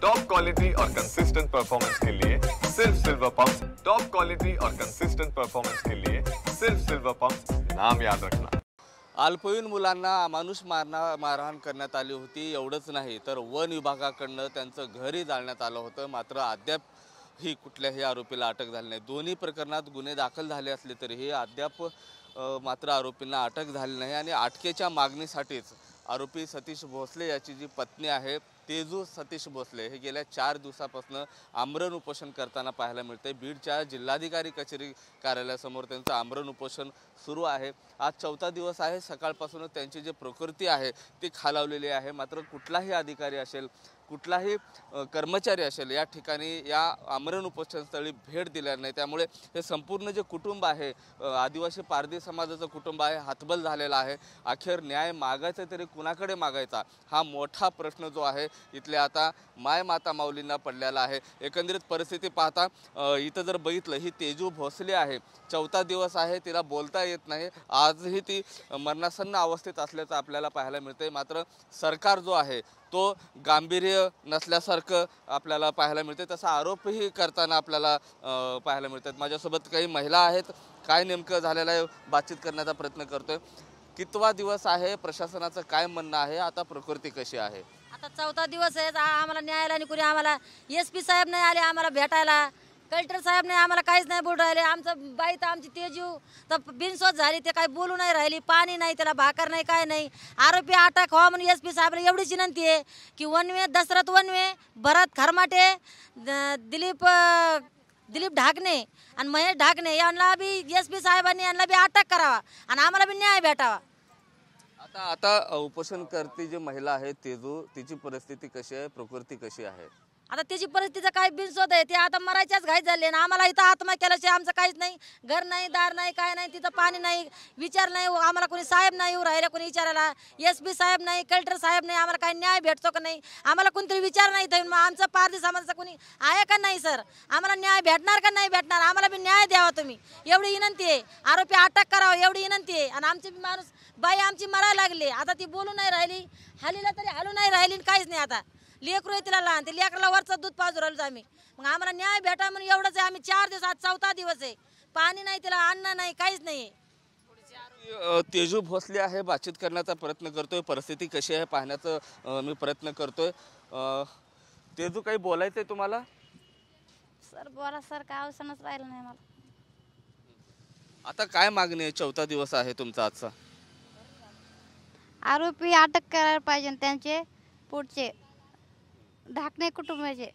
Top quality और consistent performance के लिए सिर्फ सिल्वर पंप्स। टॉप क्वालिटी और कंसिस्टेंट परफॉर्मेंस के लिए सिर्फ सिल्वर पंप्स, नाम याद रखना। अल्पवयीन मुलांना अमानुष मारहाण करण्यात आली होती। एवढंच नाही तर वन विभागाकडून त्यांचं घरही जाळण्यात आलं होतं। मात्र अद्याप ही कुठल्याही आरोपीला अटक झाली नाही। दोन्ही प्रकरणात गुन्हे दाखल झाले असले तरीही अद्याप मात्र आरोपींना अटक झाली नाही। आणि अटकेच्या मागणीसाठीच आरोपी सतीश भोसले याची जी पत्नी आहे तेजू सतीश भोसले हे गेल्या 4 दिवसापासून आमरण उपोषण करताना पाहायला मिळते। बीडच्या जिल्हाधिकारी कचेरी कार्यालयासमोर त्यांचं आमरण उपोषण सुरू आहे। आज 4था दिवस आहे। सकाळपासून त्यांची जी प्रकृती आहे ती खालावलेली आहे। मात्र कुठलाही अधिकारी असेल, कुठलाही कर्मचारी असेल या ठिकाणी या आमरण उपोषणस्थळी भेट दिल्या नाही। त्यामुळे हे संपूर्ण जे कुटुंब आहे, आदिवासी पारधी समाजाचं कुटुंब आहे, हतबल झालेला आहे। अखेर न्याय मागायचा तरी कुणाकडे मागायचा हा मोठा प्रश्न जो आहे इथले आता माय माता माऊलींना पडलेला आहे। एकंदरीत परिस्थिती पाहता इथं जर बघितलं ही तेजू भोसले आहे, 4था दिवस आहे, तिला बोलता येत नाही। आजही ती मरणासन्न अवस्थेत असल्याचं आपल्याला पाहायला मिळते। मात्र सरकार जो आहे तो गांभीर्य नसल्यासारखं आपल्याला पाहायला मिळते। तसा आरोपही करताना आपल्याला पाहायला मिळतात। माझ्यासोबत काही महिला आहेत, काय नेमकं झालेलं आहे बातचीत करण्याचा प्रयत्न करतोय। कितवा दिवस आहे, प्रशासनाचं काय म्हणणं आहे, आता प्रकृती कशी आहे? आता 4था दिवस आहे। आम्हाला न्यायालयाने कुणी आम्हाला एसपी साहेब नाही आले आम्हाला भेटायला, कलेक्टर साहेब नाही आम्हाला काहीच नाही बोलू राहिले। आमचं बाई तर आमची तेजू तर बिनसोच झाली, ते काही बोलू नाही राहिली, पाणी नाही, त्याला भाकर नाही, काय नाही। आरोपी अटक व्हावा म्हणून एसपी साहेबला एवढीच विनंती आहे की वनवे दशरथ वनवे, भरत खरमाटे, दिलीप ढाकणे आणि महेश ढाकणे यांना बी एसपी साहेबांनी यांना बी अटक करावा आणि आम्हाला बी न्याय भेटावा। आता उपोषणकर्ती जी महिला आहे तेजू, तिची परिस्थिती कशी आहे, प्रकृती कशी आहे? आता त्याची परिस्थिती काय बिनसोद आहे, ते आता मरायच्याच घाईत झाले ना। आम्हाला इथं आत्मा केल्याशिवाय आमचं काहीच नाही, घर नाही, दार नाही, काय नाही, तिथं पाणी नाही, विचार नाही, आम्हाला कोणी साहेब नाही येऊ राहिला कोणी विचारायला, एसपी साहेब नाही, कलेक्टर साहेब नाही, आम्हाला काही न्याय भेटतो का नाही, आम्हाला कोणतरी विचार नाही। तर आमचं पारधी समाजाचं कोणी आहे का नाही सर, आम्हाला न्याय भेटणार का नाही भेटणार, आम्हाला बी न्याय द्यावा तुम्ही, एवढी विनंती आहे। आरोपी अटक करावा एवढी विनंती आहे। आणि आमची माणूस बाई आमची मरायला लागली, आता ती बोलू नाही राहिली, हालीला तरी हालू नाही राहिली, काहीच नाही। आता लेकरू तिला लहान, ते लेकराला वरचं दूध पाजू राहिलो आम्ही, मग आम्हाला न्याय भेटा म्हणून एवढंच आहे। आम्ही 4 दिवस, आज 4था दिवस आहे, पाणी नाही, तिला अन्न नाही, काहीच नाही। तेजू भोसले आहे, बातचीत करण्याचा प्रयत्न करतोय, परिस्थिती कशी आहे पाहण्याचा मी प्रयत्न करतोय। तेजू, काही बोलायचंय तुम्हाला? सर बोला सर, काय अवसरच राहिलं नाही मला। आता काय मागणी आहे? 4था दिवस आहे तुमचा आजचा। आरोपी अटक करायला पाहिजे, त्यांचे पुढचे ढाकणे कुटुंबाचे।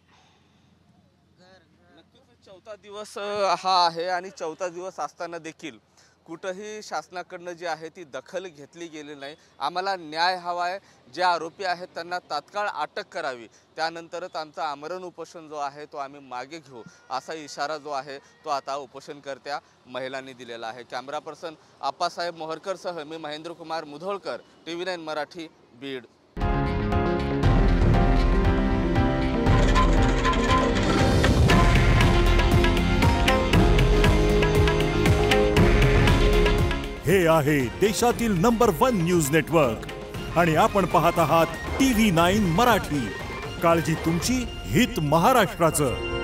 4था दिवस हा आहे आणि 4था दिवस असताना देखील कुठेही शासनाकडनं जी आहे ती दखल घेतली गेली नाही। आम्हाला न्याय हवा आहे, जे आरोपी आहेत त्यांना तात्काळ अटक करावी, त्यानंतरच आमचा आमरण उपोषण जो आहे तो आम्ही मागे घेऊ, असा इशारा जो आहे तो आता उपोषणकर्त्या महिलांनी दिलेला आहे। कॅमेरा पर्सन आप्पासाहेब मोहरकरसह मी महेंद्र कुमार मुधोळकर, TV9 मराठी, बीड। हे आहे देशातील नंबर 1 न्यूज नेटवर्क आणि आपण पाहत आहात TV9 मराठी। काळजी तुमची, हित महाराष्ट्राचं।